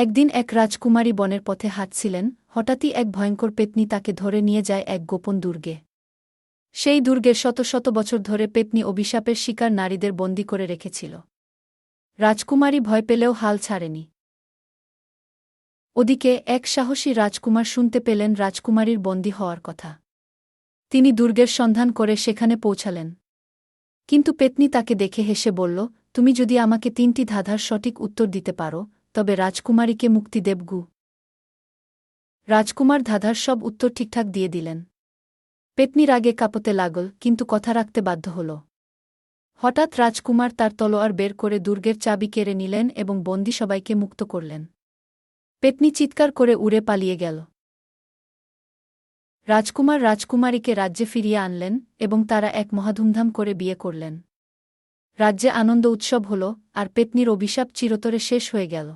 একদিন এক রাজকুমারী বনের পথে হাঁটছিলেন, হঠাৎই এক ভয়ঙ্কর পেত্নী তাকে ধরে নিয়ে যায় এক গোপন দুর্গে। সেই দুর্গের শত শত বছর ধরে পেত্নী অভিশাপের শিকার নারীদের বন্দী করে রেখেছিল। রাজকুমারী ভয় পেলেও হাল ছাড়েনি। ওদিকে এক সাহসী রাজকুমার শুনতে পেলেন রাজকুমারীর বন্দী হওয়ার কথা। তিনি দুর্গের সন্ধান করে সেখানে পৌঁছালেন। কিন্তু পেত্নী তাকে দেখে হেসে বলল, তুমি যদি আমাকে 3টি ধাঁধার সঠিক উত্তর দিতে পারো, তবে রাজকুমারীকে মুক্তি দেবগু। রাজকুমার ধাঁধার সব উত্তর ঠিকঠাক দিয়ে দিলেন। পেত্নী রাগে কাঁপতে লাগল, কিন্তু কথা রাখতে বাধ্য হল। হঠাৎ রাজকুমার তার তলোয়ার বের করে দুর্গের চাবি কেড়ে নিলেন এবং বন্দী সবাইকে মুক্ত করলেন। পেত্নী চিৎকার করে উড়ে পালিয়ে গেল। রাজকুমার রাজকুমারীকে রাজ্যে ফিরিয়ে আনলেন এবং তারা এক মহাধুমধাম করে বিয়ে করলেন। রাজ্যে আনন্দ উৎসব হল, আর পেত্নীর অভিশাপ চিরতরে শেষ হয়ে গেল।